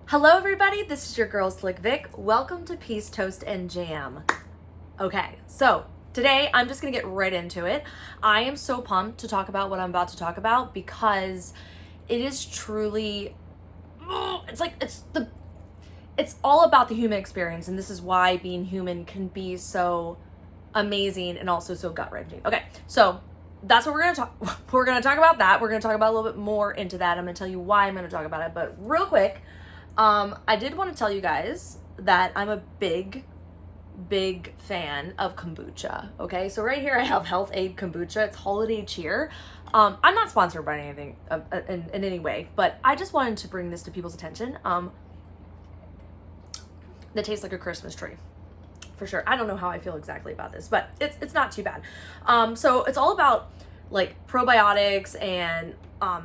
Hello everybody, this is your girl Slick Vic. Welcome to Peace, Toast, and Jam. Okay, so today I'm just gonna get right into it. I am so pumped to talk about what I'm about to talk about because it is truly, it's all about the human experience, and this is why being human can be so amazing and also so gut-wrenching. Okay, so that's what we're gonna talk. We're gonna talk about that. We're gonna talk about a little bit more into that. I'm gonna tell you why I'm gonna talk about it, but real quick. I did want to tell you guys that I'm a big fan of kombucha. Okay, so right here I have Health Aid kombucha. It's holiday cheer. I'm not sponsored by anything in any way, but I just wanted to bring this to people's attention. That tastes like a Christmas tree, for sure. I don't know how I feel exactly about this, but it's not too bad. So it's all about like probiotics and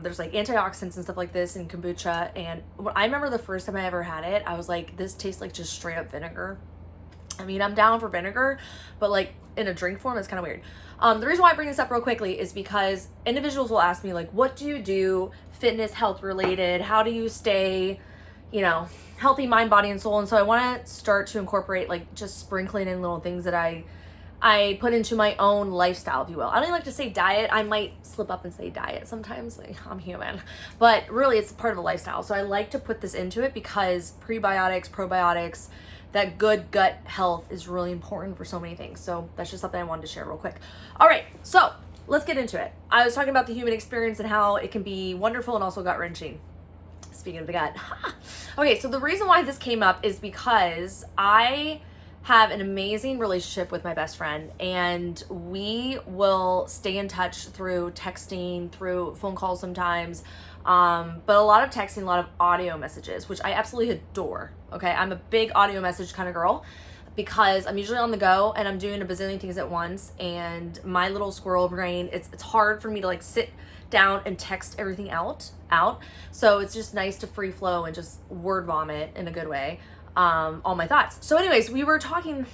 there's like antioxidants and stuff like this in kombucha. And when I remember the first time I ever had it, I was like, this tastes like just straight up vinegar. I mean, I'm down for vinegar, but like in a drink form, it's kind of weird. The reason why I bring this up real quickly is because individuals will ask me like, what do you do fitness, health related? How do you stay, healthy mind, body, and soul? And so I want to start to incorporate like just sprinkling in little things that I put into my own lifestyle, if you will. I don't even like to say diet. I might slip up and say diet sometimes. Like, I'm human. But really, it's part of a lifestyle. So I like to put this into it because prebiotics, probiotics, that good gut health is really important for so many things. So that's just something I wanted to share real quick. All right, so let's get into it. I was talking about the human experience and how it can be wonderful and also gut-wrenching. Speaking of the gut. Okay, so the reason why this came up is because I have an amazing relationship with my best friend, and we will stay in touch through texting, through phone calls sometimes, but a lot of texting, a lot of audio messages, which I absolutely adore. Okay, I'm a big audio message kind of girl because I'm usually on the go and I'm doing a bazillion things at once, and my little squirrel brain, it's hard for me to like sit down and text everything out. So it's just nice to free flow and just word vomit in a good way. All my thoughts. So anyways, we were talking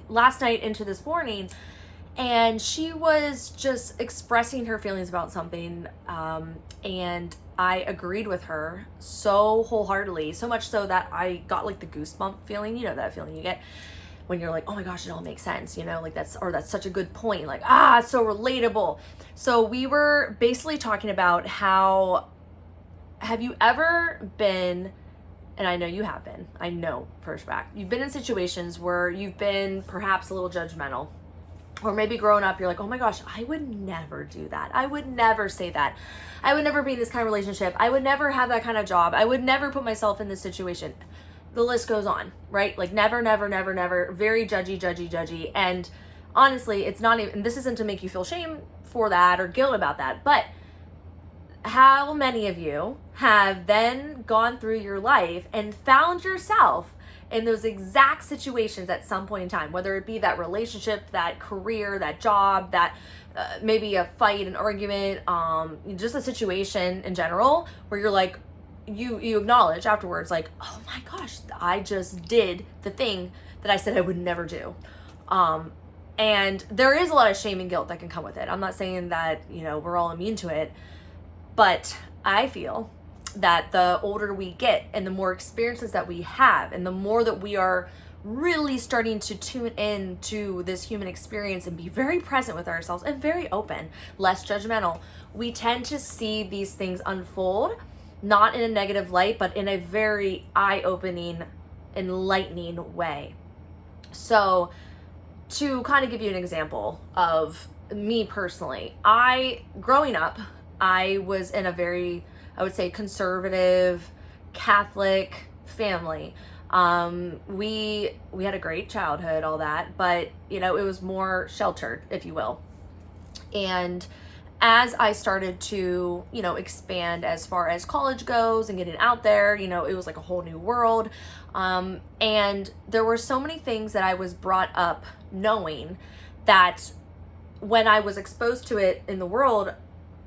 last night into this morning, and she was just expressing her feelings about something, and I agreed with her so wholeheartedly, so much so that I got like the goosebump feeling. You know that feeling you get when you're like, oh my gosh, it all makes sense, like that's such a good point, like, it's so relatable. So we were basically talking about how, have you ever been, and I know you have been, I know for a fact, you've been in situations where you've been perhaps a little judgmental, or maybe growing up, you're like, oh my gosh, I would never do that. I would never say that. I would never be in this kind of relationship. I would never have that kind of job. I would never put myself in this situation. The list goes on, right? Like never, very judgy. And honestly, it's not even, this isn't to make you feel shame for that or guilt about that, but how many of you have then gone through your life and found yourself in those exact situations at some point in time, whether it be that relationship, that career, that job, that maybe a fight, an argument, just a situation in general where you're like, you acknowledge afterwards, like, oh my gosh, I just did the thing that I said I would never do. And there is a lot of shame and guilt that can come with it. I'm not saying that, we're all immune to it, but I feel that the older we get and the more experiences that we have and the more that we are really starting to tune in to this human experience and be very present with ourselves and very open, less judgmental, we tend to see these things unfold, not in a negative light, but in a very eye-opening, enlightening way. So to kind of give you an example of me personally, growing up, I was in a very, I would say, conservative Catholic family. We had a great childhood, all that, but it was more sheltered, if you will. And as I started to, expand as far as college goes and getting out there, it was like a whole new world. And there were so many things that I was brought up knowing that when I was exposed to it in the world,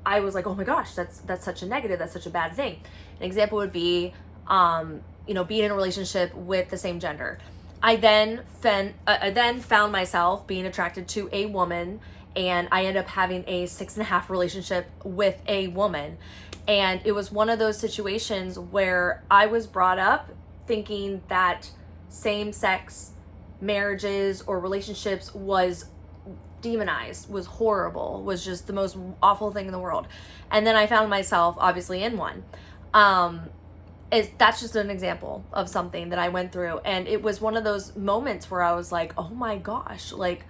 I was like, oh my gosh, that's such a negative, that's such a bad thing. An example would be, being in a relationship with the same gender. I then found myself being attracted to a woman, and I ended up having a 6.5 relationship with a woman. And it was one of those situations where I was brought up thinking that same-sex marriages or relationships was demonized, was horrible, was just the most awful thing in the world. And then I found myself obviously in one. That's just an example of something that I went through. And it was one of those moments where I was like, oh my gosh, like,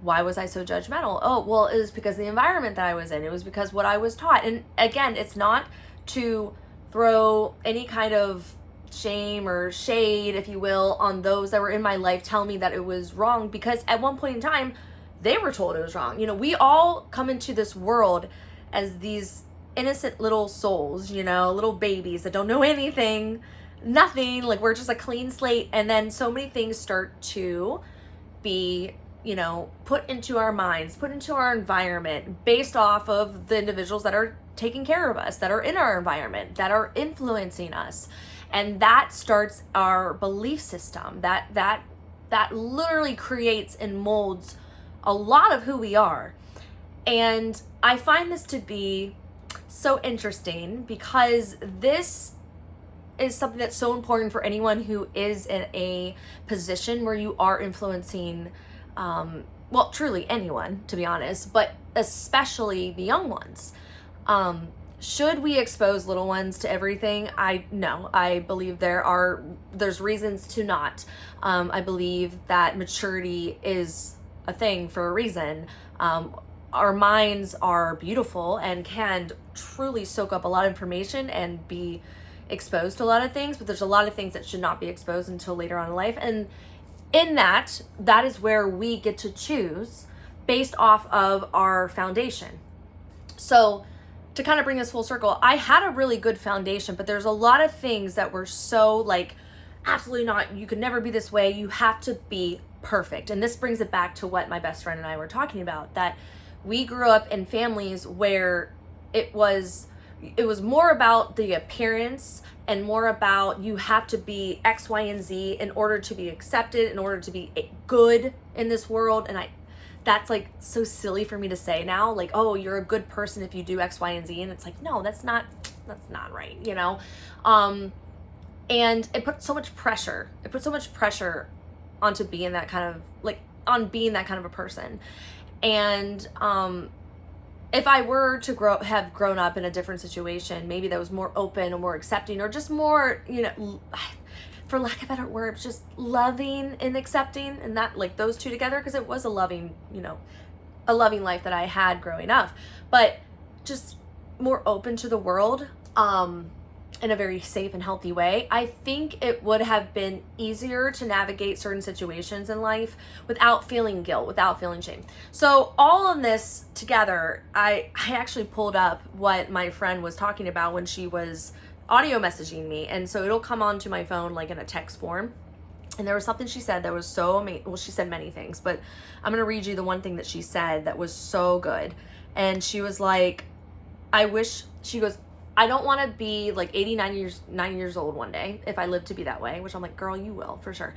why was I so judgmental? Oh, well, it was because of the environment that I was in. It was because what I was taught. And again, it's not to throw any kind of shame or shade, if you will, on those that were in my life telling me that it was wrong, because at one point in time, they were told it was wrong. You know, we all come into this world as these innocent little souls, you know, little babies that don't know anything, nothing, like we're just a clean slate. And then so many things start to be, you know, put into our minds, put into our environment based off of the individuals that are taking care of us, that are in our environment, that are influencing us. And that starts our belief system. That literally creates and molds a lot of who we are. And I find this to be so interesting because this is something that's so important for anyone who is in a position where you are influencing, well, truly anyone, to be honest, but especially the young ones. Should we expose little ones to everything? No, I believe there's reasons to not. I believe that maturity is a thing for a reason. Our minds are beautiful and can truly soak up a lot of information and be exposed to a lot of things, but there's a lot of things that should not be exposed until later on in life. And in that is where we get to choose based off of our foundation. So to kind of bring this full circle, I had a really good foundation, but there's a lot of things that were so like, absolutely not, you could never be this way, you have to be perfect. And this brings it back to what my best friend and I were talking about, that we grew up in families where it was more about the appearance and more about you have to be X, Y, and Z in order to be accepted, in order to be good in this world. And that's like so silly for me to say now, like, oh, you're a good person if you do X, Y, and Z. And it's like, no, that's not right, you know? And it put so much pressure. It put so much pressure onto being that kind of, like, on being that kind of a person. And if I were to have grown up in a different situation, maybe that was more open or more accepting or just more, you know, for lack of better words, just loving and accepting, and that, like, those two together, because it was a loving, you know, a loving life that I had growing up, but just more open to the world, in a very safe and healthy way. I think it would have been easier to navigate certain situations in life without feeling guilt, without feeling shame. So all of this together, I actually pulled up what my friend was talking about when she was audio messaging me. And so it'll come onto my phone like in a text form. And there was something she said that was so amazing. Well, she said many things, but I'm going to read you the one thing that she said that was so good. And she was like, she goes, I don't want to be like 89 years old one day if I live to be that way, which I'm like, girl, you will for sure,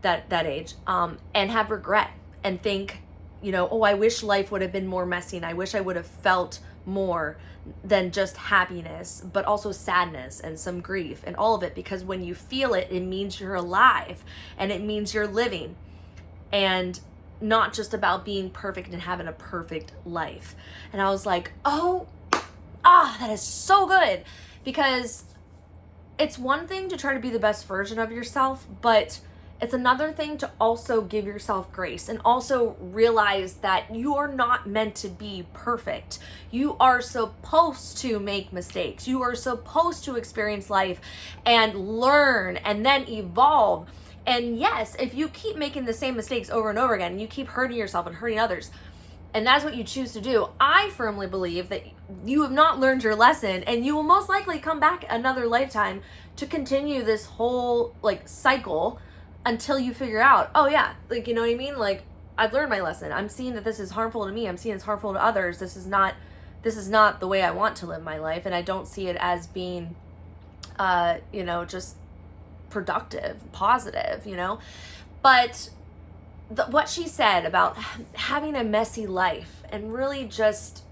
that age, and have regret and think, you know, oh, I wish life would have been more messy and I wish I would have felt more than just happiness, but also sadness and some grief and all of it, because when you feel it, it means you're alive and it means you're living and not just about being perfect and having a perfect life. And I was like, that is so good, because it's one thing to try to be the best version of yourself, but it's another thing to also give yourself grace and also realize that you are not meant to be perfect. You are supposed to make mistakes. You are supposed to experience life and learn and then evolve. And yes, if you keep making the same mistakes over and over again, and you keep hurting yourself and hurting others, and that's what you choose to do, I firmly believe that you have not learned your lesson, and you will most likely come back another lifetime to continue this whole like cycle until you figure out, oh yeah, like, you know what I mean? Like, I've learned my lesson. I'm seeing that this is harmful to me. I'm seeing it's harmful to others. This is not the way I want to live my life. And I don't see it as being, just productive, positive, you know? But what she said about having a messy life and really just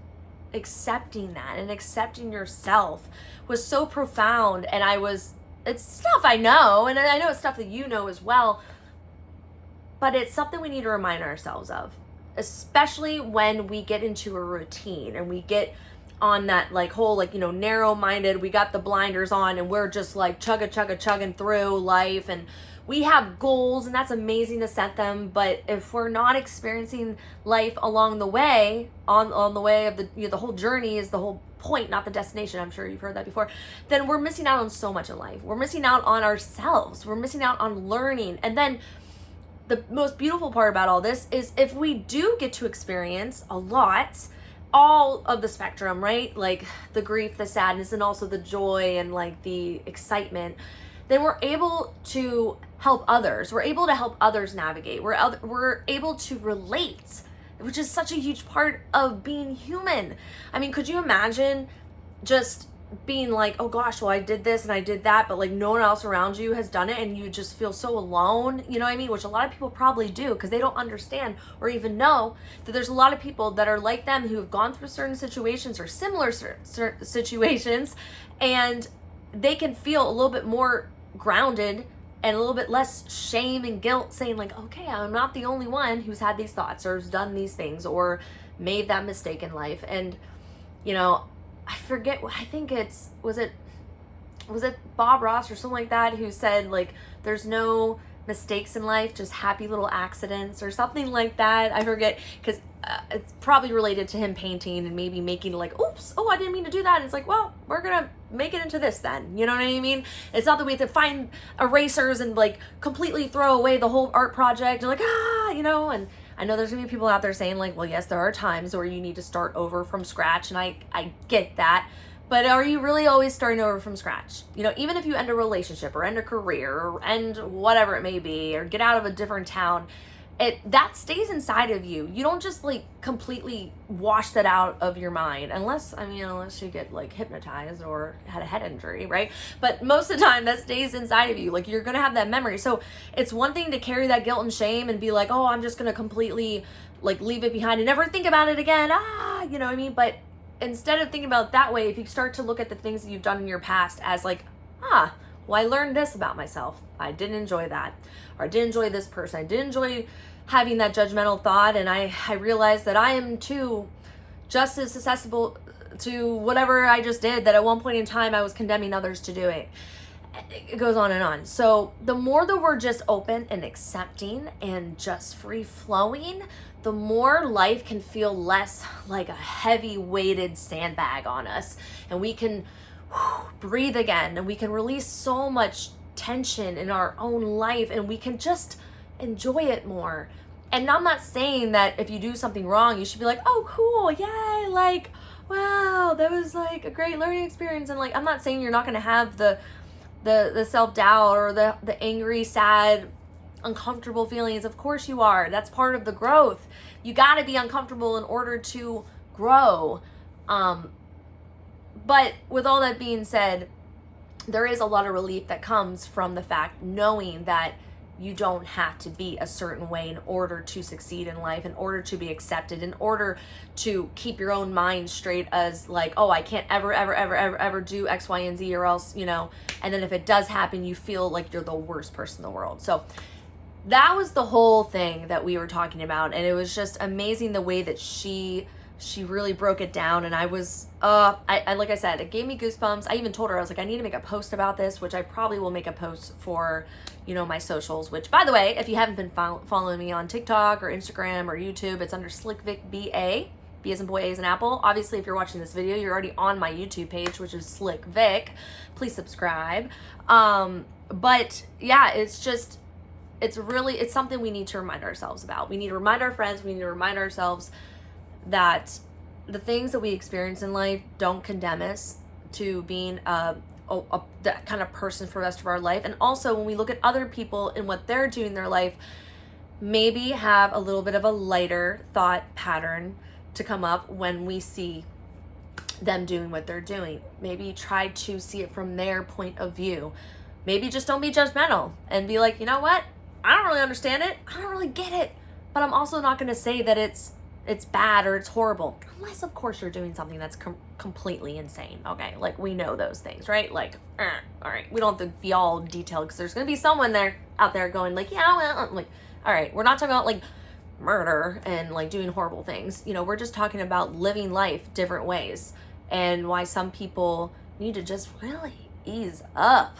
accepting that and accepting yourself was so profound. And I was it's stuff I know, and I know it's stuff that you know as well, but it's something we need to remind ourselves of, especially when we get into a routine and we get on that like whole like, you know, narrow-minded, we got the blinders on and we're just like chugging through life, and we have goals and that's amazing to set them, but if we're not experiencing life along the way, on the way of the, you know, the whole journey is the whole point, not the destination, I'm sure you've heard that before, then we're missing out on so much in life. We're missing out on ourselves. We're missing out on learning. And then the most beautiful part about all this is if we do get to experience a lot, all of the spectrum, right? Like the grief, the sadness, and also the joy and like the excitement, then we're able to help others. We're able to help others navigate. We're able to relate, which is such a huge part of being human. I mean, could you imagine just being like, oh gosh, well I did this and I did that, but like no one else around you has done it and you just feel so alone, you know what I mean? Which a lot of people probably do because they don't understand or even know that there's a lot of people that are like them who have gone through certain situations or similar situations, and they can feel a little bit more grounded and a little bit less shame and guilt, saying like, okay, I'm not the only one who's had these thoughts or has done these things or made that mistake in life. And you know, I forget, I think was it Bob Ross or something like that who said like there's no mistakes in life, just happy little accidents or something like that. I forget, because it's probably related to him painting and maybe making like, oops, oh I didn't mean to do that, and it's like, well, we're gonna make it into this then, you know what I mean? It's not that we have to find erasers and like completely throw away the whole art project and like, you know. And I know there's gonna be people out there saying like, well, yes, there are times where you need to start over from scratch, and I get that, but are you really always starting over from scratch? You know, even if you end a relationship or end a career or end whatever it may be, or get out of a different town, that stays inside of you. You don't just like completely wash that out of your mind, unless you get like hypnotized or had a head injury, right? But most of the time that stays inside of you. Like you're gonna have that memory. So it's one thing to carry that guilt and shame and be like, oh, I'm just gonna completely like leave it behind and never think about it again. You know what I mean? But instead of thinking about it that way, if you start to look at the things that you've done in your past as like, well, I learned this about myself. I didn't enjoy that. Or I didn't enjoy this person. I didn't enjoy having that judgmental thought. And I realized that I am too just as susceptible to whatever I just did, that at one point in time I was condemning others to do it. It goes on and on. So the more that we're just open and accepting and just free flowing, the more life can feel less like a heavy weighted sandbag on us, and we can breathe again, and we can release so much tension in our own life, and we can just enjoy it more. And I'm not saying that if you do something wrong, you should be like, oh, cool, yay, like, wow, that was like a great learning experience. And like, I'm not saying you're not going to have the self-doubt or the angry, sad, uncomfortable feelings. Of course you are. That's part of the growth. You got to be uncomfortable in order to grow. But with all that being said, there is a lot of relief that comes from the fact knowing that you don't have to be a certain way in order to succeed in life, in order to be accepted, in order to keep your own mind straight as like, oh, I can't ever do X, Y, and Z or else, you know, and then if it does happen, you feel like you're the worst person in the world. So that was the whole thing that we were talking about, and it was just amazing the way that she really broke it down. And I was I like I said, it gave me goosebumps. I even told her, I was like, I need to make a post about this, which I probably will make a post for, you know, my socials, which by the way, if you haven't been following me on TikTok or Instagram or YouTube, it's under SlickVic BA, B as in boy, A as in apple. Obviously, if you're watching this video, you're already on my YouTube page, which is SlickVic. Please subscribe. But yeah, it's something we need to remind ourselves about. We need to remind our friends, we need to remind ourselves that the things that we experience in life don't condemn us to being that kind of person for the rest of our life. And also when we look at other people and what they're doing in their life, maybe have a little bit of a lighter thought pattern to come up when we see them doing what they're doing. Maybe try to see it from their point of view. Maybe just don't be judgmental and be like, you know what? I don't really understand it. I don't really get it. But I'm also not going to say that it's it's bad or it's horrible. Unless, of course, you're doing something that's completely insane. Okay, like we know those things, right? Like, all right, we don't have to be all detailed because there's going to be someone out there going like, yeah, well, like, all right, we're not talking about like murder and like doing horrible things. You know, we're just talking about living life different ways and why some people need to just really ease up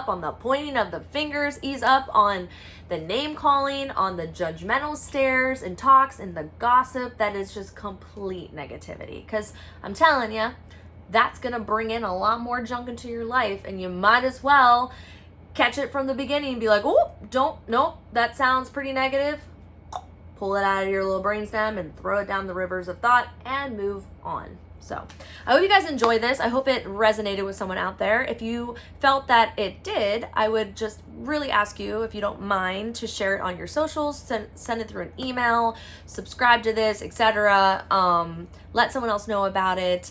on the pointing of the fingers, ease up on the name calling, on the judgmental stares and talks and the gossip that is just complete negativity. Because I'm telling you, that's going to bring in a lot more junk into your life, and you might as well catch it from the beginning and be like, oh, nope, that sounds pretty negative. Pull it out of your little brainstem and throw it down the rivers of thought and move on. So I hope you guys enjoyed this. I hope it resonated with someone out there. If you felt that it did, I would just really ask you, if you don't mind, to share it on your socials, send it through an email, subscribe to this, etc. Let someone else know about it.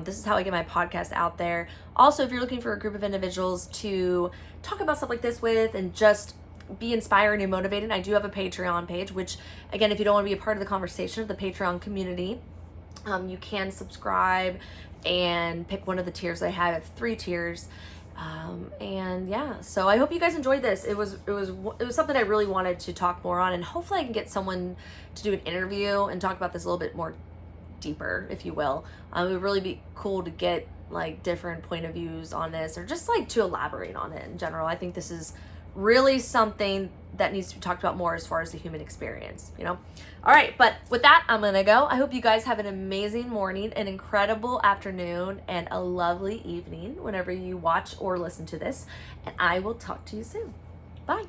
This is how I get my podcast out there. Also, if you're looking for a group of individuals to talk about stuff like this with and just be inspired and motivated, I do have a Patreon page, which, again, if you don't want to be a part of the conversation of the Patreon community, you can subscribe and pick one of the tiers. I have 3 tiers. And yeah, so I hope you guys enjoyed this. It was something I really wanted to talk more on, and hopefully I can get someone to do an interview and talk about this a little bit more deeper, if you will. It would really be cool to get like different point of views on this, or just like to elaborate on it in general. I think this is really something that needs to be talked about more as far as the human experience, you know? All right, but with that, I'm gonna go. I hope you guys have an amazing morning, an incredible afternoon, and a lovely evening whenever you watch or listen to this, and I will talk to you soon. Bye.